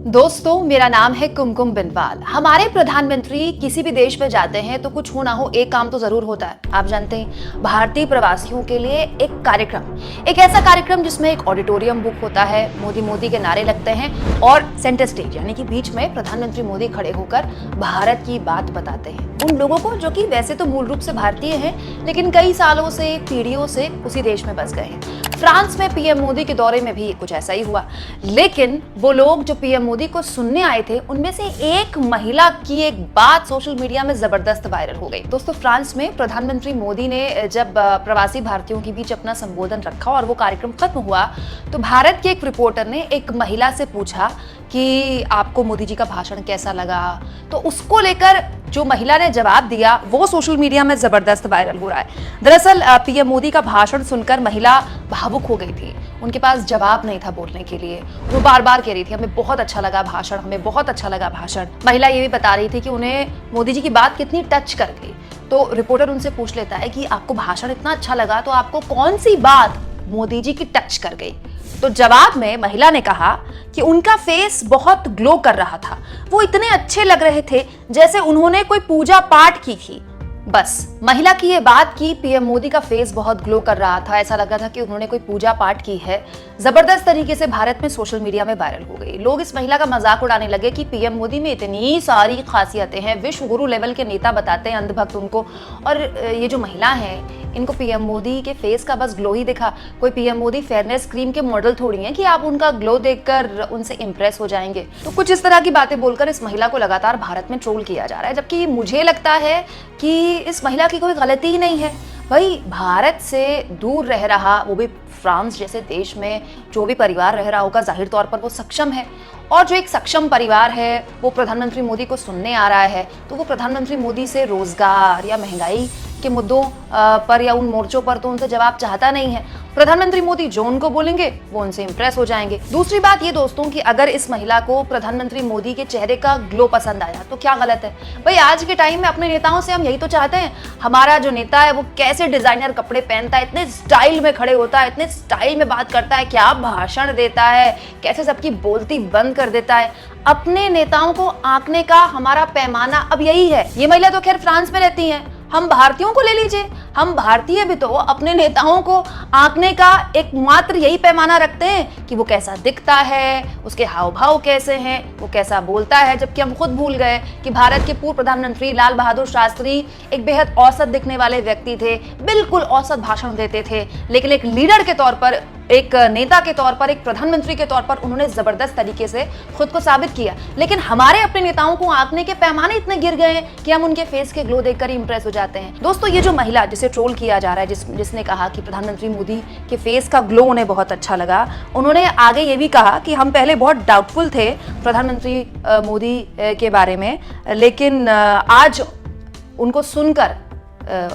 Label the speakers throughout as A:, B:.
A: दोस्तों, मेरा नाम है कुमकुम बिनवाल। हमारे प्रधानमंत्री किसी भी देश में जाते हैं तो कुछ हो ना हो एक काम तो जरूर होता है। आप जानते हैं, भारतीय प्रवासियों के लिए एक कार्यक्रम, एक ऐसा कार्यक्रम जिसमें एक ऑडिटोरियम बुक होता है, मोदी मोदी के नारे लगते हैं और सेंटर स्टेज यानी कि बीच में प्रधानमंत्री मोदी खड़े होकर भारत की बात बताते हैं उन लोगों को जो कि वैसे तो मूल रूप से भारतीय हैं, लेकिन कई सालों से, पीढ़ियों से उसी देश में बस गए हैं। फ्रांस में पीएम मोदी के दौरे में भी कुछ ऐसा ही हुआ, लेकिन वो लोग जो पीएम मोदी को सुनने आए थे, उनमें से एक महिला की एक बात सोशल मीडिया में जबरदस्त वायरल हो गई। दोस्तों, फ्रांस में प्रधानमंत्री मोदी ने जब प्रवासी भारतीयों के बीच अपना संबोधन रखा और वो कार्यक्रम खत्म हुआ, तो भारत के एक रिपोर्टर ने एक महिला से पूछा कि आपको मोदी जी का भाषण कैसा लगा। तो उसको लेकर जो महिला ने जवाब दिया वो सोशल मीडिया में जबरदस्त वायरल हो रहा है। दरअसल पीएम मोदी का भाषण सुनकर महिला भावुक हो गई थी, उनके पास जवाब नहीं था बोलने के लिए। वो बार बार कह रही थी, हमें बहुत अच्छा लगा भाषण, हमें बहुत अच्छा लगा भाषण। महिला ये भी बता रही थी कि उन्हें मोदी जी की बात कितनी टच कर गई। तो रिपोर्टर उनसे पूछ लेता है कि आपको भाषण इतना अच्छा लगा, तो आपको कौन सी बात मोदी जी की टच कर गई? तो जवाब में महिला ने कहा कि उनका फेस बहुत ग्लो कर रहा था, वो इतने अच्छे लग रहे थे जैसे उन्होंने कोई पूजा पाठ की थी। बस महिला की ये बात की पीएम मोदी का फेस बहुत ग्लो कर रहा था, ऐसा लग रहा था कि उन्होंने कोई पूजा पाठ की है। जबरदस्त तरीके से भारत में सोशल मीडिया में वायरल हो गई। लोग इस महिला का मजाक उड़ाने लगे कि पीएम मोदी में इतनी सारी खासियतें हैं, विश्व गुरु लेवल के नेता बताते हैं अंधभक्त उनको, और ये जो महिला है इनको पीएम मोदी के फेस का बस ग्लो ही दिखा। कोई पीएम मोदी फेयरनेस क्रीम के मॉडल थोड़ी हैं कि आप उनका ग्लो देखकर उनसे इंप्रेस हो जाएंगे। तो कुछ इस तरह की बातें बोलकर इस महिला को लगातार भारत में ट्रोल किया जा रहा है, जबकि मुझे लगता है कि इस महिला की कोई गलती ही नहीं है। भाई, भारत से दूर रह रहा, वो भी फ्रांस जैसे देश में जो भी परिवार रह रहा होगा, जाहिर तौर पर वो सक्षम है, और जो एक सक्षम परिवार है वो प्रधानमंत्री मोदी को सुनने आ रहा है, तो वो प्रधानमंत्री मोदी से रोजगार या महंगाई के मुद्दों पर या उन मोर्चों पर तो उनसे जवाब चाहता नहीं है। प्रधानमंत्री मोदी जो उनको बोलेंगे वो उनसे इंप्रेस हो जाएंगे। दूसरी बात ये दोस्तों कि अगर इस महिला को प्रधानमंत्री मोदी के चेहरे का ग्लो पसंद आया तो क्या गलत है? भाई, आज के टाइम में अपने नेताओं से हम यही तो चाहते हैं, हमारा जो नेता है वो कैसे डिजाइनर कपड़े पहनता है, इतने स्टाइल में खड़े होता है, इतने स्टाइल में बात करता है, क्या भाषण देता है, कैसे सबकी बोलती बंद कर देता है। अपने नेताओं को आंकने का हमारा पैमाना अब यही है। ये महिला तो खैर फ्रांस में रहती है, हम भारतीयों को ले लीजिए, हम भारतीय भी तो अपने नेताओं को आंकने का एकमात्र यही पैमाना रखते हैं कि वो कैसा दिखता है, उसके हाव भाव कैसे हैं, वो कैसा बोलता है। जबकि हम खुद भूल गए कि भारत के पूर्व प्रधानमंत्री लाल बहादुर शास्त्री एक बेहद औसत दिखने वाले व्यक्ति थे, बिल्कुल औसत भाषण देते थे, लेकिन एक लीडर के तौर पर, एक नेता के तौर पर, एक प्रधानमंत्री के तौर पर उन्होंने जबरदस्त तरीके से खुद को साबित किया। लेकिन हमारे अपने नेताओं को आंकने के पैमाने इतने गिर गए हैं कि हम उनके फेस के ग्लो देखकर ही इंप्रेस हो जाते हैं। दोस्तों, ये जो महिला जिसे ट्रोल किया जा रहा है, जिसने कहा कि प्रधानमंत्री मोदी के फेस का ग्लो उन्हें बहुत अच्छा लगा, उन्होंने आगे ये भी कहा कि हम पहले बहुत डाउटफुल थे प्रधानमंत्री मोदी के बारे में, लेकिन आज उनको सुनकर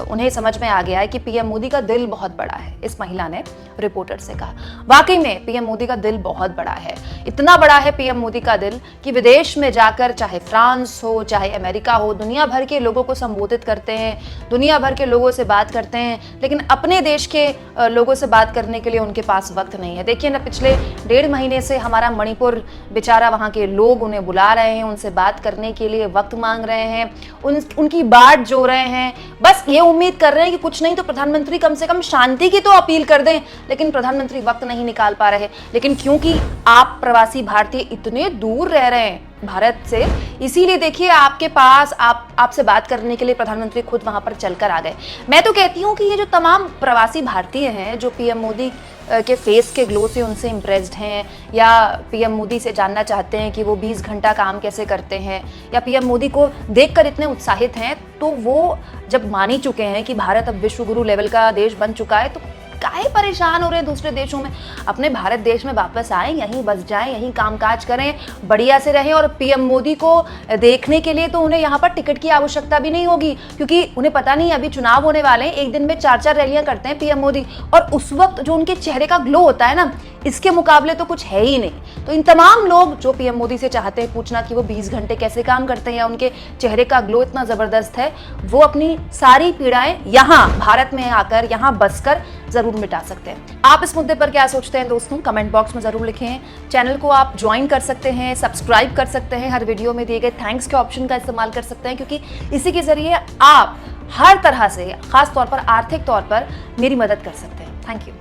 A: उन्हें समझ में आ गया है कि पीएम मोदी का दिल बहुत बड़ा है। इस महिला ने रिपोर्टर से कहा, वाकई में पीएम मोदी का दिल बहुत बड़ा है। इतना बड़ा है पीएम मोदी का दिल कि विदेश में जाकर, चाहे फ्रांस हो, चाहे अमेरिका हो, दुनिया भर के लोगों को संबोधित करते हैं, दुनिया भर के लोगों से बात करते हैं, लेकिन अपने देश के लोगों से बात करने के लिए उनके पास वक्त नहीं है। देखिए ना, पिछले 1.5 महीने से हमारा मणिपुर बेचारा, वहाँ के लोग उन्हें बुला रहे हैं, उनसे बात करने के लिए वक्त मांग रहे हैं, उनकी बाट जो रहे हैं, बस ये उम्मीद कर रहे हैं कि कुछ नहीं तो प्रधानमंत्री कम से कम शांति की तो अपील कर दें, लेकिन प्रधानमंत्री वक्त नहीं निकाल पा रहे। लेकिन क्योंकि आप प्रवासी भारतीय इतने दूर रह रहे हैं भारत से, इसीलिए देखिए आपके पास आपसे बात करने के लिए प्रधानमंत्री खुद वहां पर चलकर आ गए। मैं तो कहती हूँ कि ये जो तमाम प्रवासी भारतीय हैं जो पीएम मोदी के फेस के ग्लो से उनसे इम्प्रेस्ड हैं, या पीएम मोदी से जानना चाहते हैं कि वो 20 घंटा काम कैसे करते हैं, या पीएम मोदी को देखकर इतने उत्साहित हैं, तो वो जब मान ही चुके हैं कि भारत अब विश्व गुरु लेवल का देश बन चुका है, तो काहे परेशान हो रहे हैं दूसरे देशों में? अपने भारत देश में वापस आए, यहीं बस जाएं, यहीं कामकाज करें, बढ़िया से रहें। और पीएम मोदी को देखने के लिए तो उन्हें यहाँ पर टिकट की आवश्यकता भी नहीं होगी, क्योंकि उन्हें पता नहीं अभी चुनाव होने वाले हैं, एक दिन में 4-4 रैलियां करते हैं पीएम मोदी, और उस वक्त जो उनके चेहरे का ग्लो होता है ना, इसके मुकाबले तो कुछ है ही नहीं। तो इन तमाम लोग जो पीएम मोदी से चाहते हैं पूछना कि वो 20 घंटे कैसे काम करते हैं, या उनके चेहरे का ग्लो इतना जबरदस्त है, वो अपनी सारी पीड़ाएं यहाँ भारत में आकर, यहाँ बसकर जरूर मिटा मिटा सकते हैं। आप इस मुद्दे पर क्या सोचते हैं दोस्तों, कमेंट बॉक्स में जरूर लिखें। चैनल को आप ज्वाइन कर सकते हैं, सब्सक्राइब कर सकते हैं, हर वीडियो में दिए गए थैंक्स के ऑप्शन का इस्तेमाल कर सकते हैं, क्योंकि इसी के जरिए आप हर तरह से, खास तौर पर आर्थिक तौर पर मेरी मदद कर सकते हैं। Thank you.